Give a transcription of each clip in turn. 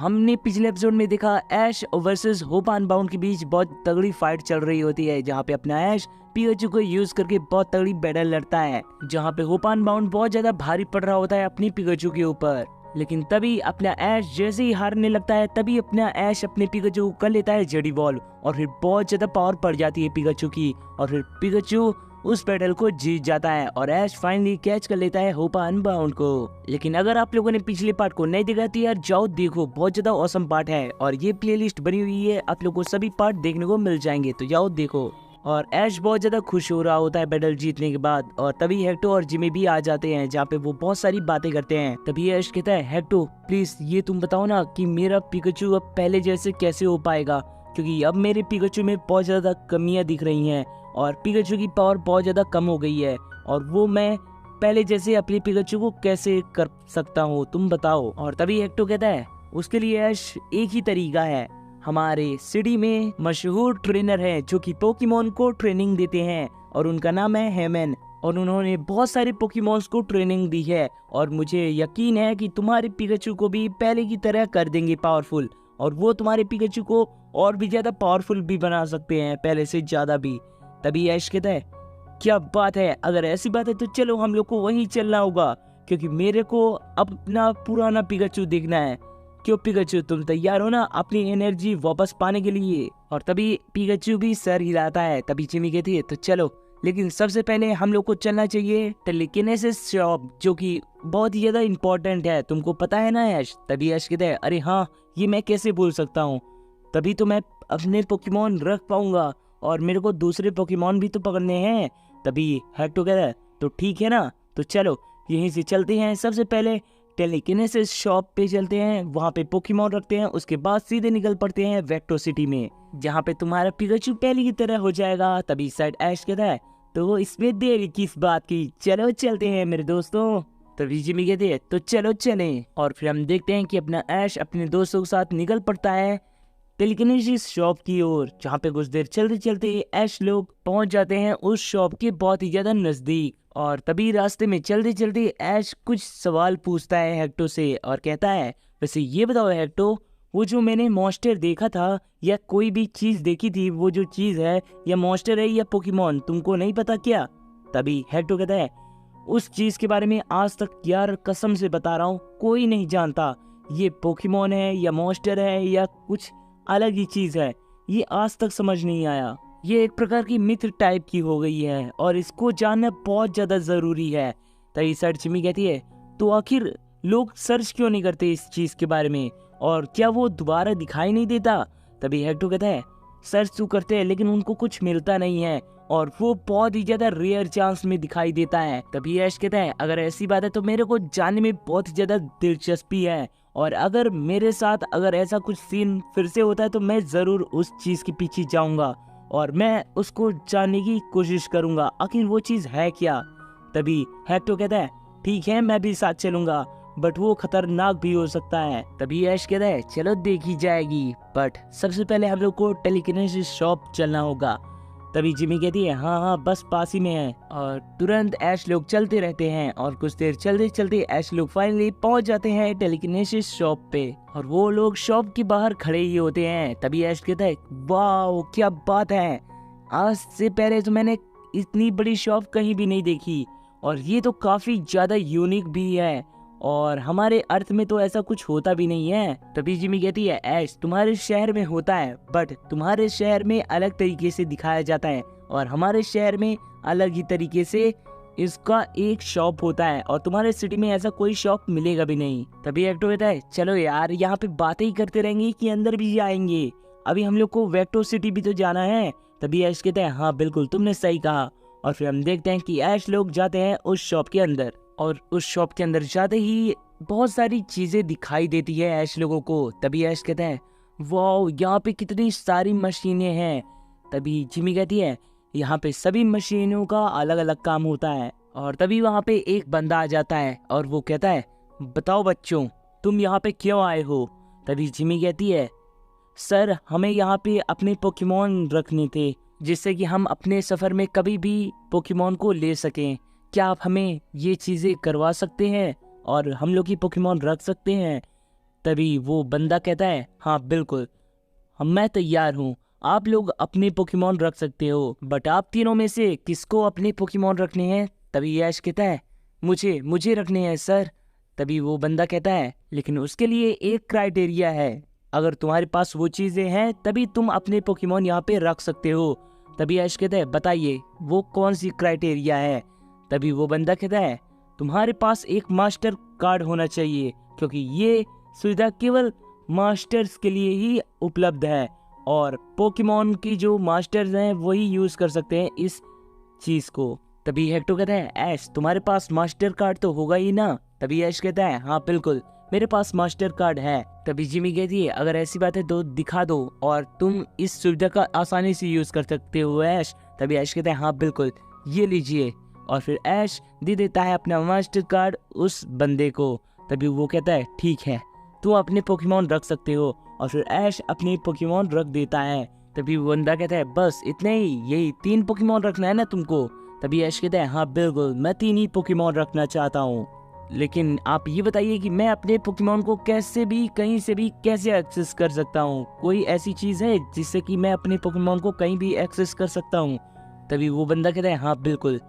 हमने पिछले एपिसोड में देखा ऐश वर्सेस होप अनबाउंड के बीच बहुत तगड़ी फाइट चल रही होती है, जहाँ पे अपना ऐश पिकाचू को यूज करके बहुत तगड़ी बैटल लड़ता है, जहाँ पे होप अनबाउंड बहुत ज्यादा भारी पड़ रहा होता है अपनी पिकाचू के ऊपर। लेकिन तभी अपना ऐश जैसे ही हारने लगता है, तभी अपना ऐश अपने पिकाचू को कर लेता है जड़ी बॉल और फिर बहुत ज्यादा पावर पड़ जाती है पिकाचू की और फिर पिकाचू उस बैटल को जीत जाता है और ऐश फाइनली कैच कर लेता है होप अनबाउंड को। लेकिन अगर आप लोगों ने पिछले पार्ट को नहीं देखा तो यार जाओ देखो, बहुत ज्यादा औसम पार्ट है और ये प्लेलिस्ट बनी हुई है, आप लोगों को सभी पार्ट देखने को मिल जाएंगे, तो जाओ देखो। और ऐश बहुत ज्यादा खुश हो रहा होता है बैटल जीतने के बाद और तभी हेक्टो और जिमी भी आ जाते हैं, जहाँ पे वो बहुत सारी बातें करते हैं। तभी ऐश कहता है, हेक्टो प्लीज ये तुम बताओ ना कि मेरा पिकाचू अब पहले जैसे कैसे हो पाएगा, क्योंकि अब मेरे पिकाचू में बहुत ज्यादा कमियां दिख रही हैं और पिकाचू की पावर बहुत ज्यादा कम हो गई है और वो मैं पहले जैसे अपने पिकाचू को कैसे कर सकता हूँ, तुम बताओ। और तभी हेक्टो कहता है, उसके लिए ऐश एक ही तरीका है, हमारे सिटी में मशहूर ट्रेनर है जो कि पोकेमॉन को ट्रेनिंग देते हैं और उनका नाम है हेमन और उन्होंने बहुत सारे पोकेमॉन्स को ट्रेनिंग दी है और मुझे यकीन है कि तुम्हारे पिकाचू को भी पहले की तरह कर देंगे पावरफुल और वो तुम्हारे पिकाचू को और भी ज्यादा पावरफुल भी बना सकते हैं, पहले से ज्यादा भी। तभी ऐश कहता है, क्या बात है, अगर ऐसी बात है तो चलो हम लोग को वहीं चलना होगा, क्योंकि मेरे को अपना पुराना पिकाचू देखना है। क्यों पिकाचू, तुम तैयार हो ना अपनी एनर्जी वापस पाने के लिए? और तभी पिकाचू भी सर हिलाता है। तभी जिमी कहती है, तो चलो, लेकिन सबसे पहले हम लोग को चलना चाहिए टेलीकिनेसिस शॉप, जो कि बहुत ही ज्यादा इम्पोर्टेंट है, तुमको पता है ना ऐश? तभी ऐश कहता है, अरे हाँ, ये मैं कैसे भूल सकता हूँ, तभी तो मैं अपने पोकेमॉन रख पाऊंगा और मेरे को दूसरे पोकेमॉन भी तो पकड़ने हैं। तभी हेक्टो कहता है, तो ठीक है ना, तो चलो यहीं से चलते हैं। सबसे पहले टेलीकिनेसिस शॉप पे चलते हैं, वहाँ पे पोकेमॉन रखते हैं, उसके बाद सीधे निकल पड़ते हैं वेक्टो सिटी में, जहाँ पे तुम्हारा पिकाचू पहले की तरह हो जाएगा। तभी साइड ऐश कहता है, तो इसमें देरी किस बात की, चलो चलते हैं मेरे दोस्तों। तभी जिमी कहते हैं, तो चलो चलें। और फिर हम देखते हैं कि अपना ऐश अपने दोस्तों के साथ निकल पड़ता है टेलीकिनेसिस शॉप की ओर, जहाँ पे कुछ देर चलते चलते ऐश लोग पहुंच जाते हैं उस शॉप के बहुत ही ज्यादा नजदीक। और तभी रास्ते में चलते चलते ऐश कुछ सवाल पूछता है हेक्टो से और कहता है, वैसे ये बताओ हेक्टो, वो जो मैंने मॉन्स्टर देखा था या कोई भी चीज देखी थी, वो जो चीज है या मॉन्स्टर है या पोकेमॉन, तुमको नहीं पता क्या? तभी हेक्टो कहता है, उस चीज के बारे में आज तक यार कसम से बता रहा हूँ कोई नहीं जानता, ये पोकेमॉन है या मॉन्स्टर है या कुछ अलग ही चीज है, ये आज तक समझ नहीं आया। ये एक प्रकार की मिथ टाइप की हो गई है और इसको जानना बहुत ज्यादा जरूरी है। तभी सर जिमी कहती है, तो आखिर लोग सर्च क्यों नहीं करते इस चीज के बारे में, और क्या वो दोबारा दिखाई नहीं देता? तभी हेक्टो कहता है, सर्च तो करते हैं लेकिन उनको कुछ मिलता नहीं है और वो बहुत ही ज्यादा रेयर चांस में दिखाई देता है। तभी ऐश कहता है, अगर ऐसी बात है तो मेरे को जानने में बहुत ही ज्यादा दिलचस्पी है और अगर मेरे साथ अगर ऐसा कुछ सीन फिर से होता है तो मैं जरूर उस चीज के पीछे जाऊंगा और मैं उसको जानने की कोशिश करूंगा, आखिर वो चीज है क्या। तभी हेक्टो कहता है, ठीक है मैं भी साथ चलूंगा, बट वो खतरनाक भी हो सकता है। तभी ऐश कहता है, चलो देखी जाएगी, बट सबसे पहले हम लोग को टेलीकिनेसिस शॉप चलना होगा। तभी जिमी कहती है, हाँ हाँ बस पास ही में है। और तुरंत ऐश लोग चलते रहते हैं और कुछ देर चलते चलते ऐश लोग फाइनली पहुंच जाते हैं टेलीकिनेसिस शॉप पे और वो लोग शॉप के बाहर खड़े ही होते हैं। तभी ऐश कहता है, वाह क्या बात है, आज से पहले तो मैंने इतनी बड़ी शॉप कहीं भी नहीं देखी और ये तो काफी ज्यादा यूनिक भी है और हमारे अर्थ में तो ऐसा कुछ होता भी नहीं है। तभी जिमी कहती है, ऐश तुम्हारे शहर में होता है बट तुम्हारे शहर में अलग तरीके से दिखाया जाता है और हमारे शहर में अलग ही तरीके से इसका एक शॉप होता है और तुम्हारे सिटी में ऐसा कोई शॉप मिलेगा भी नहीं। तभी हेक्टो कहता है, चलो यार यहाँ पे बातें ही करते रहेंगे कि अंदर भी जाएंगे, अभी हम लोग को वेक्टो सिटी भी तो जाना है। तभी ऐश कहता है, हाँ बिल्कुल तुमने सही कहा। और फिर हम देखते हैं कि ऐश लोग जाते हैं उस शॉप के अंदर और उस शॉप के अंदर जाते ही बहुत सारी चीजें दिखाई देती है ऐश लोगों को। तभी ऐश कहता है, वाओ यहाँ पे कितनी सारी मशीनें हैं। तभी जिमी कहती है, यहाँ पे सभी मशीनों का अलग अलग काम होता है। और तभी वहाँ पे एक बंदा आ जाता है और वो कहता है, बताओ बच्चों तुम यहाँ पे क्यों आए हो? तभी जिमी कहती है, सर हमें यहाँ पे अपने पोकेमॉन रखने थे, जिससे कि हम अपने सफर में कभी भी पोकेमॉन को ले सकें, क्या आप हमें ये चीजें करवा सकते हैं और हम लोग की पोकेमॉन रख सकते हैं? तभी वो बंदा कहता है हाँ बिल्कुल, मैं तैयार हूँ, आप लोग अपने पोकेमॉन रख सकते हो, बट आप तीनों में से किसको अपने पोकेमॉन रखने हैं? तभी ऐश कहता है मुझे रखने हैं सर। तभी वो बंदा कहता है लेकिन उसके लिए एक क्राइटेरिया है, अगर तुम्हारे पास वो चीजें हैं तभी तुम अपने पोकेमॉन यहाँ पे रख सकते हो। तभी ऐश कहता है बताइए वो कौन सी क्राइटेरिया है? तभी वो बंदा कहता है तुम्हारे पास एक मास्टर कार्ड होना चाहिए, क्योंकि ये सुविधा केवल मास्टर्स के लिए ही उपलब्ध है और पोकेमॉन की जो मास्टर्स हैं वही यूज कर सकते हैं इस चीज को। तभी हेक्टो कहता है ऐश तुम्हारे पास मास्टर कार्ड तो होगा ही ना? तभी ऐश कहता है हाँ बिल्कुल मेरे पास मास्टर कार्ड है। तभी जिमी कहती है अगर ऐसी बात है तो दिखा दो और तुम इस सुविधा का आसानी से यूज कर सकते हो ऐश। तभी ऐश कहता है हाँ बिल्कुल ये लीजिए, और फिर ऐश दे देता है अपना मास्टर कार्ड उस बंदे को। तभी वो कहता है ठीक है तुम अपने पोकेमॉन रख सकते हो, और फिर ऐश अपने पोकेमॉन रख देता है। तभी वो बंदा कहता है बस इतने ही, यही 3 पोकेमॉन रखना है ना तुमको? तभी ऐश कहता है हाँ बिल्कुल मैं 3 ही पोकेमॉन रखना चाहता हूँ, लेकिन आप ये बताइए कि मैं अपने पोकेमॉन को कैसे भी कहीं से भी कैसे एक्सेस कर सकता हूँ? कोई ऐसी चीज है जिससे कि मैं अपने पोकेमॉन को कहीं भी एक्सेस कर सकता हूँ? तभी वो बंदा कहता है हाँ बिल्कुल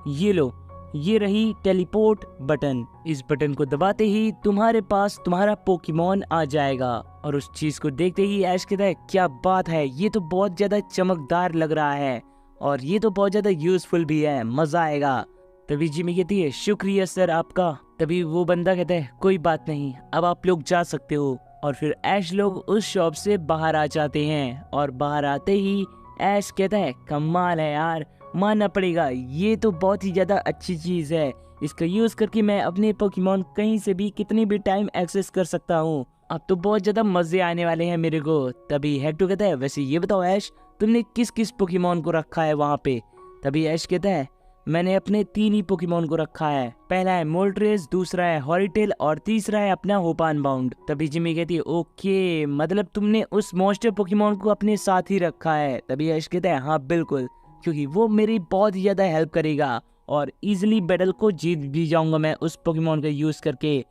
ये लो, ये रही टेलीपोर्ट बटन, इस बटन को दबाते ही तुम्हारे पास तुम्हारा पोकेमॉन आ जाएगा। और उस चीज को देखते ही ऐश कहता है क्या बात है, ये तो बहुत ज्यादा चमकदार लग रहा है और ये तो बहुत ज्यादा यूजफुल भी है, मजा आएगा। तभी जिमी कहती है शुक्रिया सर आपका। तभी वो बंदा कहता है कोई बात नहीं, अब आप लोग जा सकते हो। और फिर ऐश लोग उस शॉप से बाहर आ जाते हैं और बाहर आते ही ऐश कहता है कमाल है यार, मानना पड़ेगा ये तो बहुत ही ज्यादा अच्छी चीज है, इसका यूज करके मैं अपने पोकेमॉन कहीं से भी कितनी भी टाइम एक्सेस कर सकता हूँ, अब तो बहुत ज्यादा मजे आने वाले हैं मेरे को। तभी हेक्टो कहता है वैसे ये बताओ ऐश तुमने किस किस पोकेमॉन को रखा है वहाँ पे? तभी ऐश कहता है मैंने अपने 3 ही पोकेमॉन को रखा है, पहला है मोल्ट्रेस, दूसरा है हॉरिटेल और तीसरा है अपना होपान बाउंड। तभी जिमी कहती है ओके मतलब तुमने उस मॉन्स्टर पोकेमॉन को अपने साथ ही रखा है? तभी ऐश कहता है हाँ बिल्कुल, क्योंकि वो मेरी बहुत ही ज्यादा हेल्प करेगा और इजिली बैटल को जीत भी जाऊंगा मैं उस पोकेमॉन का यूज करके।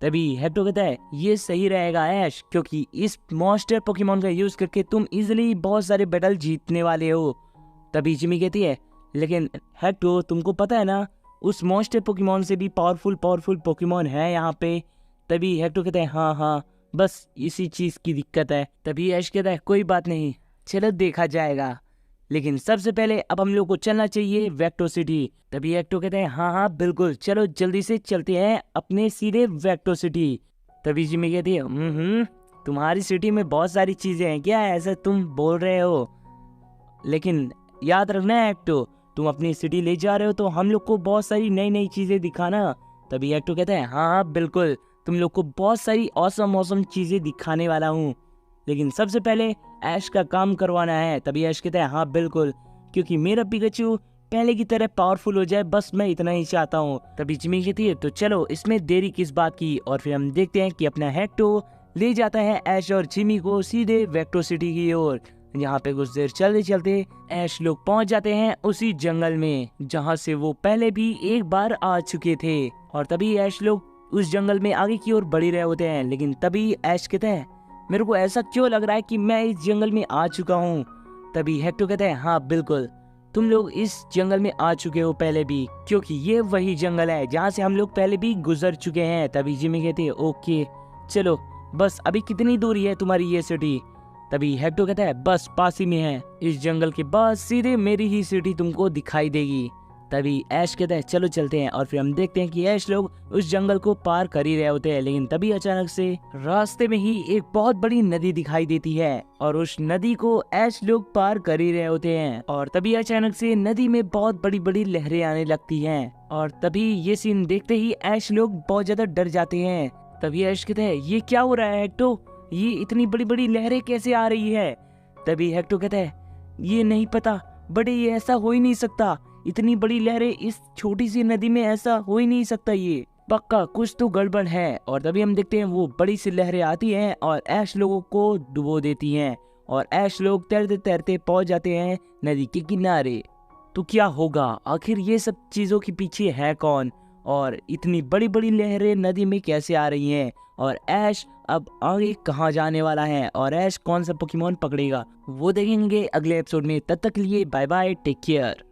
तभी हेक्टो कहता है ये सही रहेगा ऐश, क्योंकि इस मॉन्स्टर पोकेमॉन का यूज करके तुम इजिली बहुत सारे बैटल जीतने वाले हो। तभी जिमी कहती है लेकिन हेक्टो तुमको पता है ना उस मॉन्स्टर पोकेमॉन से भी पावरफुल पोकेमॉन है यहाँ पे। तभी हेक्टो कहता है हाँ बस इसी चीज की दिक्कत है। तभी ऐश कहता है कोई बात नहीं चलो देखा जाएगा, लेकिन सबसे पहले अब हम लोग को चलना चाहिए वेक्टो सिटी। तभी हेक्टो कहते हैं हाँ बिल्कुल चलो जल्दी से चलते हैं अपने सीधे वेक्टो सिटी। तभी जिमी कहती है तुम्हारी सिटी में बहुत सारी चीजें हैं क्या, ऐसा तुम बोल रहे हो? लेकिन याद रखना है हेक्टो तुम अपनी सिटी ले जा रहे हो तो हम लोग को बहुत सारी नई नई चीजें दिखाना। तभी हेक्टो कहता है हाँ बिल्कुल तुम लोग को बहुत सारी औसम चीजें दिखाने वाला हूँ, लेकिन सबसे पहले ऐश का काम करवाना है। तभी ऐश कहता है हाँ बिल्कुल, क्योंकि मेरा पिकाचू पहले की तरह पावरफुल हो जाए बस मैं इतना ही चाहता हूँ। तभी जिमी कहती है तो चलो इसमें देरी किस बात की, और फिर हम देखते हैं कि अपना हेक्टो ले जाता है ऐश और जिमी को सीधे वेक्टो सिटी की ओर। यहाँ पे कुछ देर चलते चलते ऐश लोग पहुँच जाते हैं उसी जंगल में जहाँ से वो पहले भी एक बार आ चुके थे। और तभी ऐश लोग उस जंगल में आगे की ओर बढ़ रहे होते हैं, लेकिन तभी ऐश कहता है मेरे को ऐसा क्यों लग रहा है कि मैं इस जंगल में आ चुका हूँ। तभी हेक्टो कहता है हाँ बिल्कुल तुम लोग इस जंगल में आ चुके हो पहले भी, क्योंकि ये वही जंगल है जहाँ से हम लोग पहले भी गुजर चुके हैं। तभी जिमी कहती है ओके चलो बस अभी कितनी दूरी है तुम्हारी ये सिटी? तभी हेक्टो कहता है बस पास ही में है, इस जंगल के बाद सीधे मेरी ही सिटी तुमको दिखाई देगी। तभी ऐश कहता है चलो चलते हैं, और फिर हम देखते हैं कि ऐश लोग उस जंगल को पार कर ही रहे होते हैं, लेकिन तभी अचानक से रास्ते में ही एक बहुत बड़ी नदी दिखाई देती है और उस नदी को ऐश लोग पार कर ही रहे होते हैं। और तभी अचानक से नदी में बहुत बड़ी बड़ी लहरें आने लगती हैं, और तभी ये सीन देखते ही ऐश लोग बहुत ज्यादा डर जाते हैं। तभी ऐश कहता है ये क्या हो रहा है हेक्टो, ये इतनी बड़ी बड़ी लहरें कैसे आ रही है? तभी हेक्टो कहता है ये नहीं पता बड़े, ये ऐसा हो ही नहीं सकता, इतनी बड़ी लहरें इस छोटी सी नदी में, ऐसा हो ही नहीं सकता, ये पक्का कुछ तो गड़बड़ है। और तभी हम देखते हैं वो बड़ी सी लहरें आती हैं और ऐश लोगों को डुबो देती हैं और ऐश लोग तैरते तैरते पहुंच जाते हैं नदी के किनारे। तो क्या होगा आखिर, ये सब चीजों के पीछे है कौन और इतनी बड़ी बड़ी लहरें नदी में कैसे आ रही हैं, और ऐश अब आगे कहाँ जाने वाला है और ऐश कौन सा पोकेमॉन पकड़ेगा वो देखेंगे अगले एपिसोड में। तब तक के लिए बाय बाय, टेक केयर।